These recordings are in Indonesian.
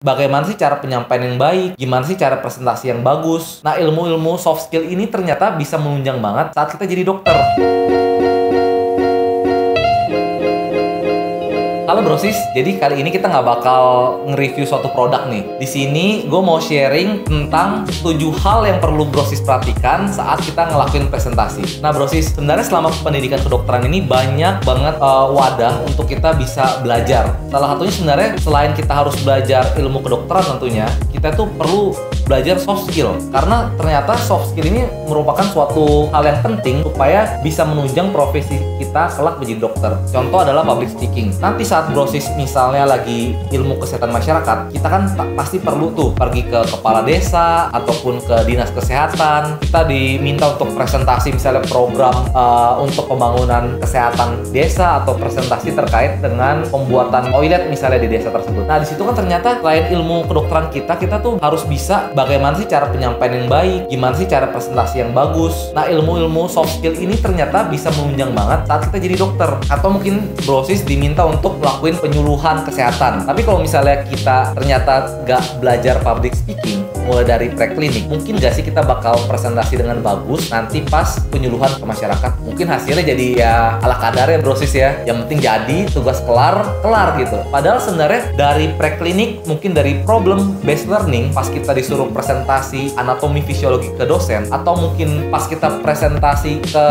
Bagaimana sih cara penyampaian yang baik? Gimana sih cara presentasi yang bagus? Nah, ilmu-ilmu soft skill ini ternyata bisa menunjang banget saat kita jadi dokter. Halo Brosis, jadi kali ini kita nggak bakal nge-review suatu produk nih. Di sini gue mau sharing tentang 7 hal yang perlu Brosis perhatikan saat kita ngelakuin presentasi. Nah Brosis, sebenarnya selama pendidikan kedokteran ini banyak banget wadah untuk kita bisa belajar. Salah satunya sebenarnya selain kita harus belajar ilmu kedokteran tentunya, kita tuh perlu belajar soft skill. Karena ternyata soft skill ini merupakan suatu hal yang penting supaya bisa menunjang profesi kita kelak menjadi dokter. Contoh adalah public speaking. Nanti saat Brosis misalnya lagi ilmu kesehatan masyarakat, kita kan pasti perlu tuh pergi ke kepala desa ataupun ke dinas kesehatan. Kita diminta untuk presentasi misalnya program untuk pembangunan kesehatan desa atau presentasi terkait dengan pembuatan toilet misalnya di desa tersebut. Nah di situ kan ternyata selain ilmu kedokteran kita tuh harus bisa bagaimana sih cara penyampaian yang baik, gimana sih cara presentasi yang bagus. Nah ilmu-ilmu soft skill ini ternyata bisa menunjang banget saat kita jadi dokter. Atau mungkin Brosis diminta untuk lakuin penyuluhan kesehatan. Tapi kalau misalnya kita ternyata nggak belajar public speaking, mulai dari preklinik, mungkin nggak sih kita bakal presentasi dengan bagus nanti pas penyuluhan ke masyarakat. Mungkin hasilnya jadi ya ala kadar ya Brosis ya. Yang penting jadi, tugas kelar gitu. Padahal sebenarnya dari preklinik, mungkin dari problem based learning, pas kita disuruh presentasi anatomi fisiologi ke dosen, atau mungkin pas kita presentasi ke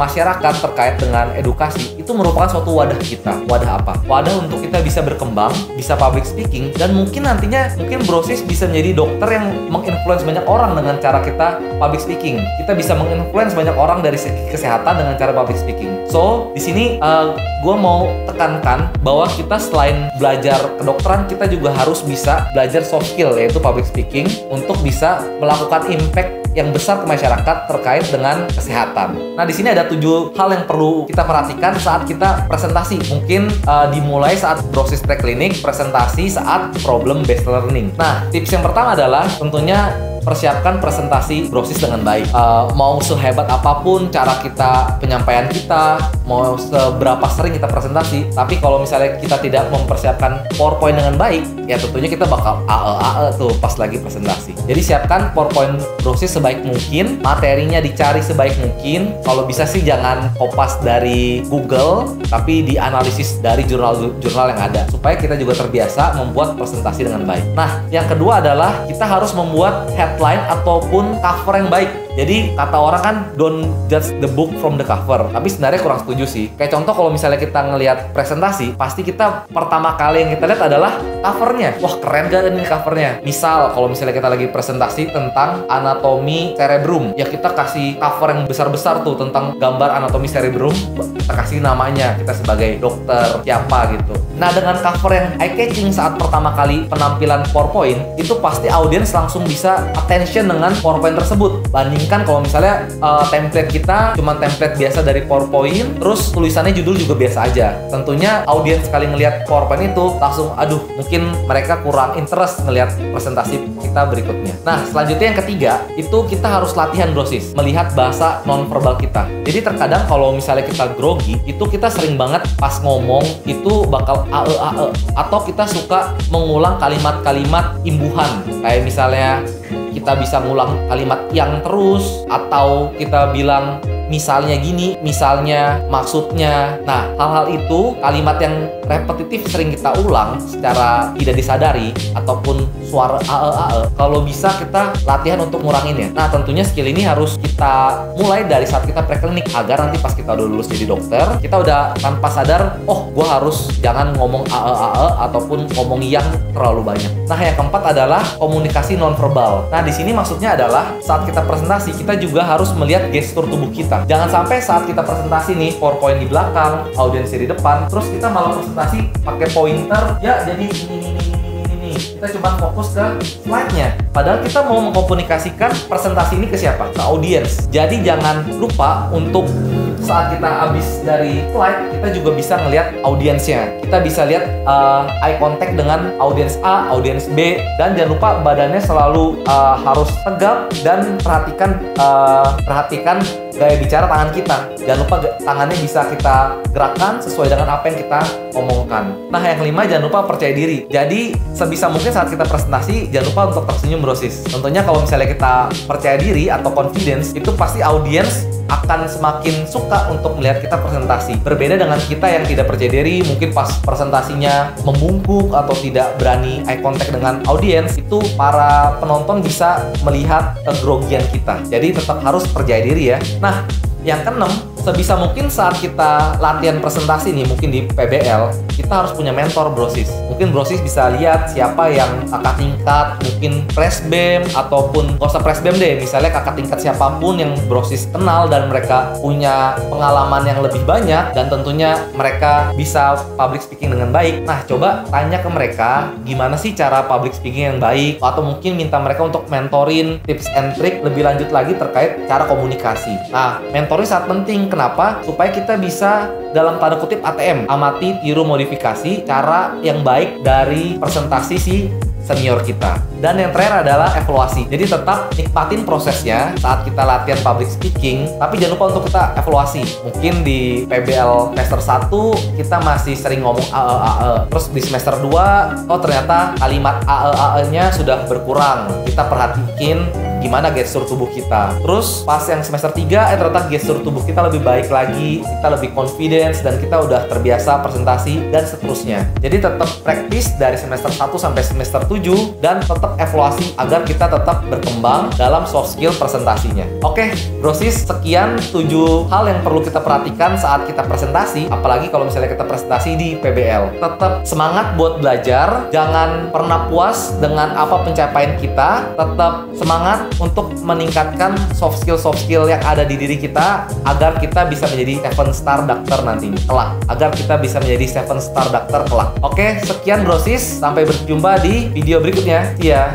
masyarakat terkait dengan edukasi, itu merupakan suatu wadah kita. Wadah apa? Wadah untuk kita bisa berkembang, bisa public speaking, dan mungkin nantinya Brosis bisa menjadi dokter yang menginfluence banyak orang dengan cara kita public speaking. Kita bisa menginfluence banyak orang dari segi kesehatan dengan cara public speaking. So, di sini gue mau tekankan bahwa kita selain belajar kedokteran, kita juga harus bisa belajar soft skill, yaitu public speaking, untuk bisa melakukan impact yang besar ke masyarakat terkait dengan kesehatan. Nah, di sini ada 7 hal yang perlu kita perhatikan saat kita presentasi. Mungkin dimulai saat Brosis preklinik, presentasi saat problem based learning. Nah, tips yang pertama adalah tentunya persiapkan presentasi Brosis dengan baik. Mau sehebat apapun cara kita, penyampaian kita, mau seberapa sering kita presentasi, tapi kalau misalnya kita tidak mempersiapkan PowerPoint dengan baik, ya tentunya kita bakal tuh pas lagi presentasi. Jadi siapkan PowerPoint Brosis sebaik mungkin, materinya dicari sebaik mungkin. Kalau bisa sih jangan kopas dari Google, tapi dianalisis dari jurnal-jurnal yang ada, supaya kita juga terbiasa membuat presentasi dengan baik. Nah, yang kedua adalah kita harus membuat headline ataupun cover yang baik. Jadi kata orang kan don't judge the book from the cover. Tapi sebenarnya kurang setuju sih. Kayak contoh kalau misalnya kita ngelihat presentasi, pasti kita pertama kali yang kita lihat adalah covernya. Wah keren gak ini covernya? Misal kalau misalnya kita lagi presentasi tentang anatomi cerebrum, ya kita kasih cover yang besar-besar tuh tentang gambar anatomi cerebrum. Kita kasih namanya, kita sebagai dokter siapa gitu. Nah dengan cover yang eye-catching saat pertama kali penampilan PowerPoint, itu pasti audiens langsung bisa attention dengan PowerPoint tersebut. Bandingkan kalau misalnya template kita cuma template biasa dari PowerPoint, terus tulisannya judul juga biasa aja. Tentunya audiens sekali ngelihat PowerPoint itu langsung aduh mungkin mereka kurang interest ngelihat presentasi kita berikutnya. Nah selanjutnya yang ketiga, itu kita harus latihan Brosis, melihat bahasa nonverbal kita. Jadi terkadang kalau misalnya kita grogi, itu kita sering banget pas ngomong itu bakal ae, atau kita suka mengulang kalimat-kalimat imbuhan. Kayak misalnya kita bisa ngulang kalimat yang terus, atau kita bilang misalnya gini, misalnya, maksudnya. Nah, hal-hal itu, kalimat yang repetitif sering kita ulang secara tidak disadari, ataupun suara ae, kalau bisa kita latihan untuk nguranginnya. Nah, tentunya skill ini harus kita mulai dari saat kita preklinik, agar nanti pas kita udah lulus jadi dokter, kita udah tanpa sadar, oh, gue harus jangan ngomong ae, ataupun ngomong yang terlalu banyak. Nah, yang keempat adalah komunikasi nonverbal. Nah, di sini maksudnya adalah saat kita presentasi, kita juga harus melihat gestur tubuh kita. Jangan sampai saat kita presentasi nih, PowerPoint di belakang, audiensnya di depan, terus kita malah presentasi pakai pointer, ya jadi ini. Kita cuma fokus ke slide-nya. Padahal kita mau mengkomunikasikan presentasi ini ke siapa? Ke audiens. Jadi jangan lupa untuk saat kita habis dari slide, kita kita juga bisa ngelihat audiensnya. Kita bisa lihat eye contact dengan audiens A, audiens B, dan jangan lupa badannya selalu harus tegap dan perhatikan gaya bicara tangan kita. Jangan lupa tangannya bisa kita gerakkan sesuai dengan apa yang kita omongkan. Nah, yang kelima, jangan lupa percaya diri. Jadi, sebisa mungkin saat kita presentasi, jangan lupa untuk tersenyum, brosis. Tentunya kalau misalnya kita percaya diri atau confidence, itu pasti audiens akan semakin suka untuk melihat kita presentasi. Berbeda dengan kita yang tidak percaya diri, mungkin pas presentasinya membungkuk atau tidak berani eye contact dengan audiens, itu para penonton bisa melihat kegrogian kita. Jadi tetap harus percaya diri ya. Nah, yang keenam, sebisa mungkin saat kita latihan presentasi nih, mungkin di PBL, kita harus punya mentor, brosis. Mungkin brosis bisa lihat siapa yang kakak tingkat, mungkin presbem, ataupun gak usah presbem deh, misalnya kakak tingkat siapapun yang brosis kenal dan mereka punya pengalaman yang lebih banyak dan tentunya mereka bisa public speaking dengan baik. Nah, coba tanya ke mereka gimana sih cara public speaking yang baik, atau mungkin minta mereka untuk mentorin tips and trick lebih lanjut lagi terkait cara komunikasi. Nah, mentoring sangat penting. Kenapa? Supaya kita bisa dalam tanda kutip ATM, amati, tiru, modifikasi cara yang baik dari presentasi si senior kita. Dan yang terakhir adalah evaluasi. Jadi tetap nikmatin prosesnya saat kita latihan public speaking, tapi jangan lupa untuk kita evaluasi. Mungkin di PBL semester 1 kita masih sering ngomong AE. Terus di semester 2, oh ternyata kalimat AE-nya sudah berkurang. Kita perhatiin gimana gestur tubuh kita. Terus pas yang semester 3, ternyata gestur tubuh kita lebih baik lagi, kita lebih confidence, dan kita udah terbiasa presentasi, dan seterusnya. Jadi tetap praktis dari semester 1 sampai semester 7, dan tetap evaluasi agar kita tetap berkembang dalam soft skill presentasinya. Oke, brosis, sekian 7 hal yang perlu kita perhatikan saat kita presentasi, apalagi kalau misalnya kita presentasi di PBL. Tetap semangat buat belajar, jangan pernah puas dengan apa pencapaian kita, tetap semangat untuk meningkatkan soft skill yang ada di diri kita agar kita bisa menjadi 7 star doctor nanti kelak, agar kita bisa menjadi 7 star doctor kelak. Oke, sekian brosis, sampai berjumpa di video berikutnya. See ya.